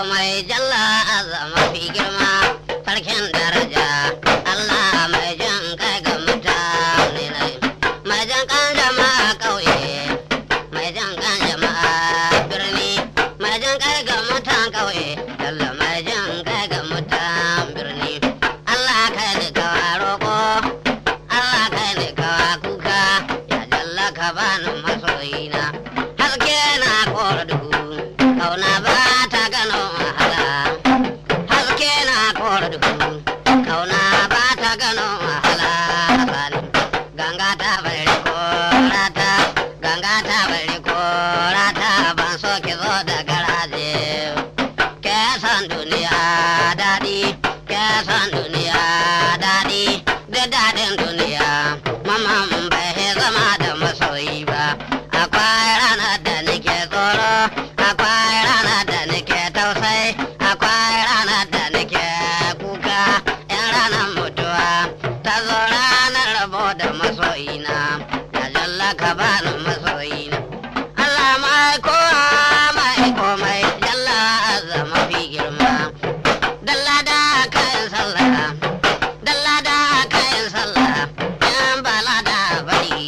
komai jalla azama fi girma sarkin daraja Allah mai jan kai ga mutane ne mai jan kan jama'a kauye mai jan kan jama'a birni mai jan kai ga mutan kauye jalla mai jan kai ga mutan birni Allah kai ne ka roko Allah kai ne ka kuka ya jalla ka bani masoyina haske na kora duhu kauna ba ta gano wahala haske na kora duhu kauna ba ta gano wahala sani ganga ta bari korata ganga ta bari korata ban so ki zo da garaje ke san duniya dadi ke san duniya dadi da dadin duniya mama bai zama da masoyi ba akwai ranar da nake tsoro akwai ranar da nake tausayi akwai ranar da nake kuka yan ranar mutuwa ta zo ranar rabo da masoyina ya jalla ka bani masoyina Allah mai kowa mai komai jalla azama fi girma dalla da kayan sallah dalla da kayan sallah yan bala da bari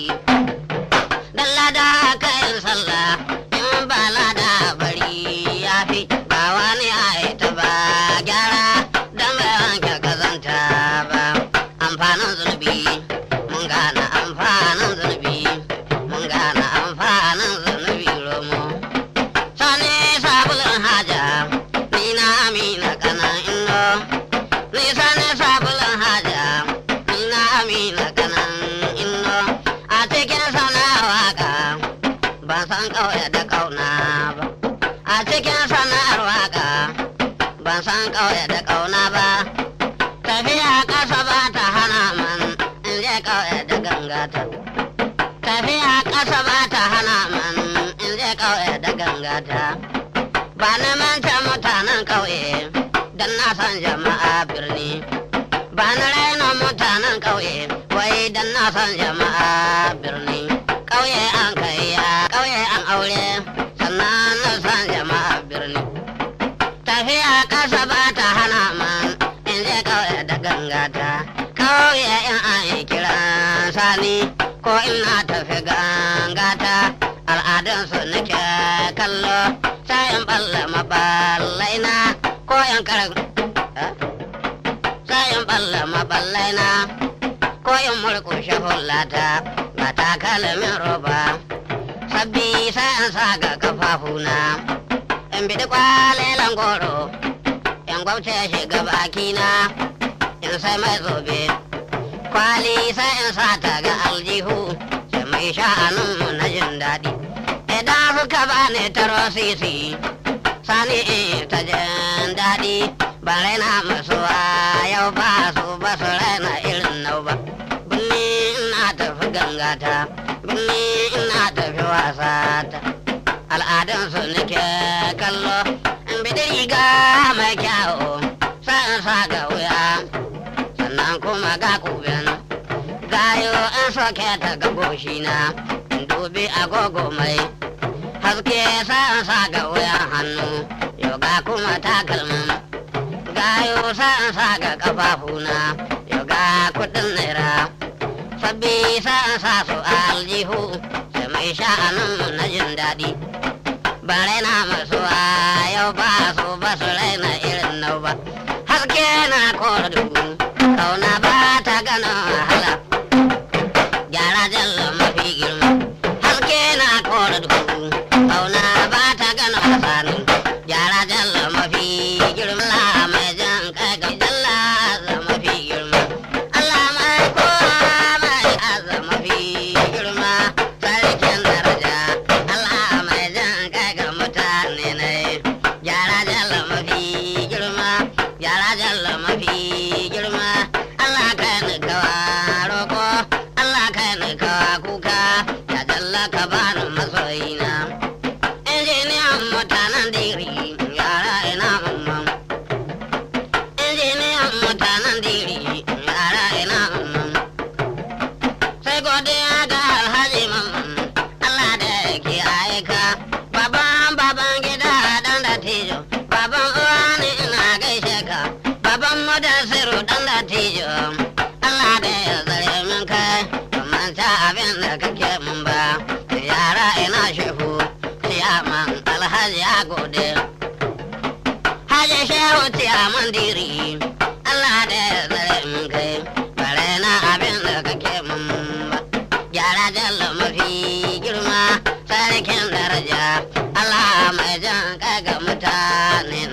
dalla da kayan sallah yan bala da bari ya fi ba wani aita ba gyara dan bai wanke kazanta ba amfanin zunubi mun gane amfanin zunubi mun gane amfanin zunubi romo sani sabulun haja ni na amina kana inno ni sani sabulun haja ni na amina kana inno a cikin sana waka ban san kauye da kauna ba a cikin sana'ar waka ban san kauye da kauna ba tafiya kasa ba ta hana man in je kauye da gangata tafiya kasa ba ta hana man in je kauye da gangata ba na manta mutanen kauye dan na san jama'a birni ba na raina mutanen kauye wai dan na san jama'a birni kauye an kai kauye an aure sannan na san jama'a birni tafiya kasa ba ta hana man in je kauye da gangata kauye in an kira sani ko ina tafi gangata al'adunsu nake kallo sai in balle maballaina ko in karan sai in balle maballaina ko in murkushe hullata ba takalmin roba sabbi sai in sa ga kafafuna in biɗi kwalelan goro in gwabce shiga bakina in sai mai zobe kwali sai in sa ta ga aljihu sai mai sha'aninmu na jin daɗi idan suka bani taro sisi sani in ta jin daɗi ban raina masu yau ba su ba su raina irin nau ba binni ina tafi gangata binni ina tafi wasata al'adunsu nake kallo in bi riga mai kyawu sa'in sa ga wuya sannan kuma ga kuben gayo in soke ta ga goshina in dubi agogo mai haske sa'in sa ga wuya hannu yau ga kuma takalmin gayo sa'in sa ga kafafuna yau ga kudin naira sabbi sa'in sa su aljihu sai mai sha'aninmu na jin daɗi ba raina masu yau ba su ba su raina irin nau ba haske na kora duhu kauna ba ta gana wahala gyara jalla mafi girma haske na kora duhu kauna ba ta gana wasani gyara jalla mafi girma mai jan kai ga jalla azza mafi girma Allah mai kowa mai azza mafi girma sarkin daraja Allah mai jan kai ga mutane ne gyara jalla mafi girma gyara jalla mafi girma Allah kai ni kawa roko Allah kai ni kawa kuka ya jalla ka bani masoyina injiniyan mutanen diri yara ina mamman injiniyan mutanen diri yara ina mamman sai godiya ga alhaji mamman Allah da yake aika baban gida dan da tijo baban shehu ciyaman alhaji ya gode haji shehu ciyaman diri Allah da ya tsare mun kai bare na abin da kake mun ba gyara jalla mafi girma sarkin daraja Allah mai jan kai ga mutanen